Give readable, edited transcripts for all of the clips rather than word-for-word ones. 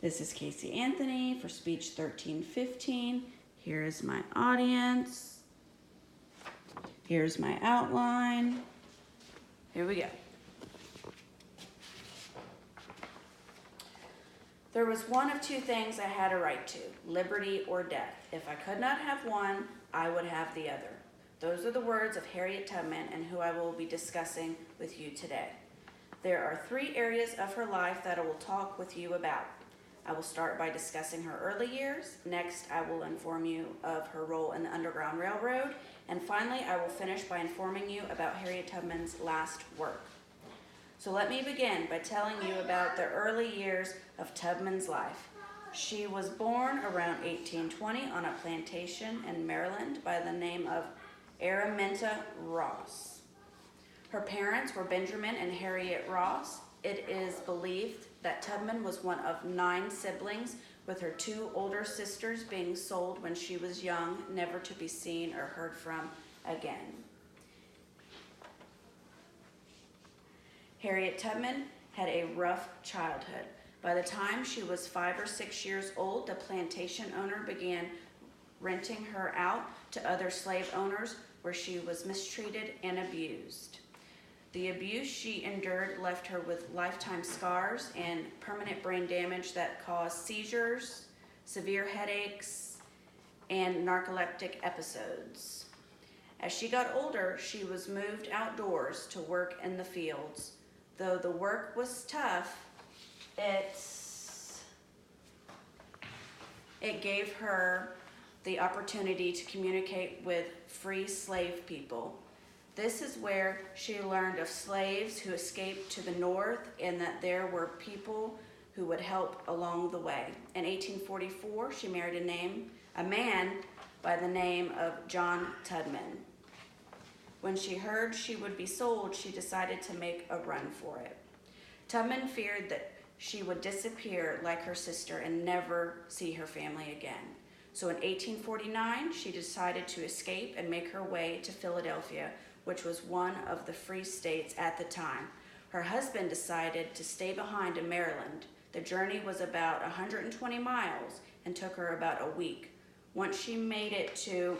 This is Casey Anthony for Speech 1315. Here is my audience. Here's my outline. Here we go. There was one of two things I had a right to, liberty or death. If I could not have one, I would have the other. Those are the words of Harriet Tubman and who I will be discussing with you today. There are three areas of her life that I will talk with you about. I will start by discussing her early years. Next, I will inform you of her role in the Underground Railroad. And finally, I will finish by informing you about Harriet Tubman's last work. So let me begin by telling you about the early years of Tubman's life. She was born around 1820 on a plantation in Maryland by the name of Araminta Ross. Her parents were Benjamin and Harriet Ross. It is believed that Tubman was one of 9 siblings, with her 2 older sisters being sold when she was young, never to be seen or heard from again. Harriet Tubman had a rough childhood. By the time she was 5 or 6 years old, the plantation owner began renting her out to other slave owners, where she was mistreated and abused. The abuse she endured left her with lifetime scars and permanent brain damage that caused seizures, severe headaches, and narcoleptic episodes. As she got older, she was moved outdoors to work in the fields. Though the work was tough, it gave her the opportunity to communicate with free slave people. This is where she learned of slaves who escaped to the north and that there were people who would help along the way. In 1844, she married a man by the name of John Tubman. When she heard she would be sold, she decided to make a run for it. Tubman feared that she would disappear like her sister and never see her family again. So in 1849, she decided to escape and make her way to Philadelphia, which was one of the free states at the time. Her husband decided to stay behind in Maryland. The journey was about 120 miles and took her about a week. Once she made it to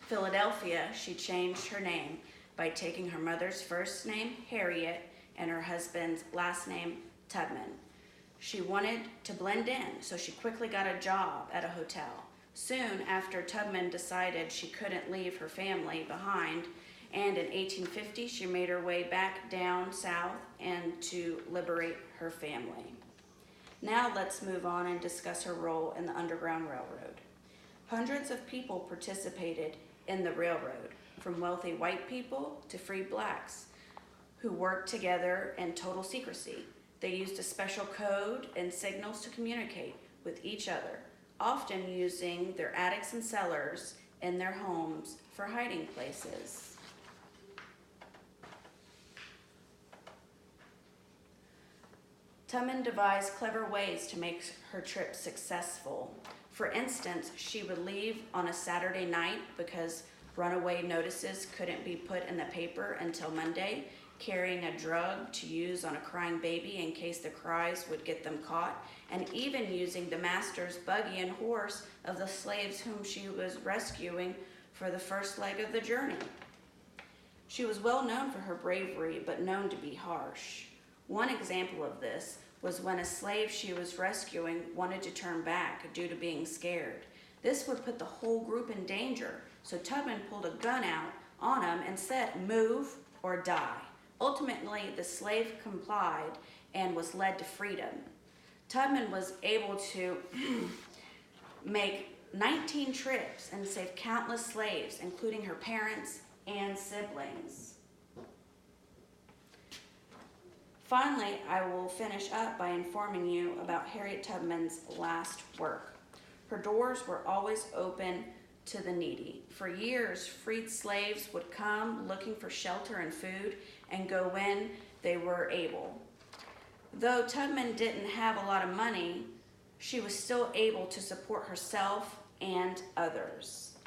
Philadelphia, she changed her name by taking her mother's first name, Harriet, and her husband's last name, Tubman. She wanted to blend in, so she quickly got a job at a hotel. Soon after, Tubman decided she couldn't leave her family behind, and in 1850 she made her way back down south and to liberate her family. Now let's move on and discuss her role in the Underground Railroad. Hundreds of people participated in the railroad, from wealthy white people to free blacks, who worked together in total secrecy. They used a special code and signals to communicate with each other, often using their attics and cellars in their homes for hiding places. Tubman devised clever ways to make her trip successful. For instance, she would leave on a Saturday night because runaway notices couldn't be put in the paper until Monday, carrying a drug to use on a crying baby in case the cries would get them caught, and even using the master's buggy and horse of the slaves whom she was rescuing for the first leg of the journey. She was well known for her bravery, but known to be harsh. One example of this was when a slave she was rescuing wanted to turn back due to being scared. This would put the whole group in danger, so Tubman pulled a gun out on him and said, "Move or die." Ultimately, the slave complied and was led to freedom. Tubman was able to make 19 trips and save countless slaves, including her parents and siblings. Finally, I will finish up by informing you about Harriet Tubman's last work. Her doors were always open to the needy. For years, freed slaves would come looking for shelter and food and go when they were able. Though Tubman didn't have a lot of money, she was still able to support herself and others.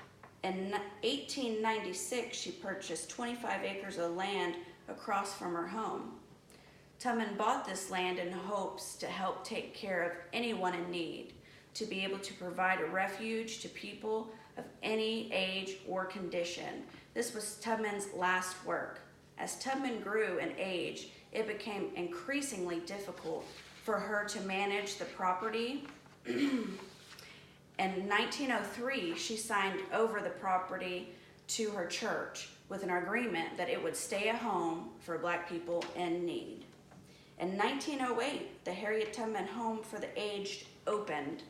In 1896, she purchased 25 acres of land across from her home. Tubman bought this land in hopes to help take care of anyone in need, to be able to provide a refuge to people of any age or condition. This was Tubman's last work. As Tubman grew in age, it became increasingly difficult for her to manage the property. In 1903, she signed over the property to her church with an agreement that it would stay a home for Black people in need. In 1908, the Harriet Tubman Home for the Aged opened.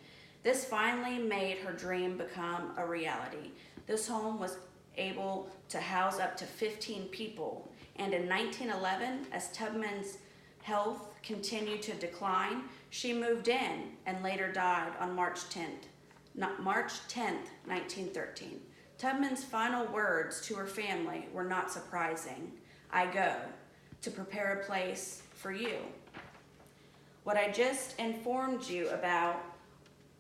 This finally made her dream become a reality. This home was able to house up to 15 people. And in 1911, as Tubman's health continued to decline, she moved in and later died on March 10th, 1913. Tubman's final words to her family were not surprising. "I go to prepare a place for you." What I just informed you about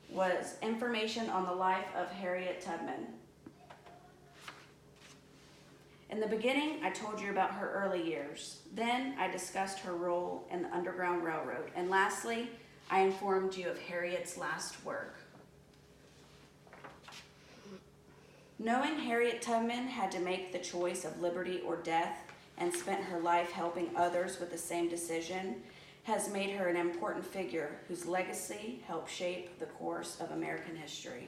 was information on the life of Harriet Tubman. In the beginning, I told you about her early years. Then I discussed her role in the Underground Railroad. And lastly, I informed you of Harriet's last work. Knowing Harriet Tubman had to make the choice of liberty or death and spent her life helping others with the same decision has made her an important figure whose legacy helped shape the course of American history.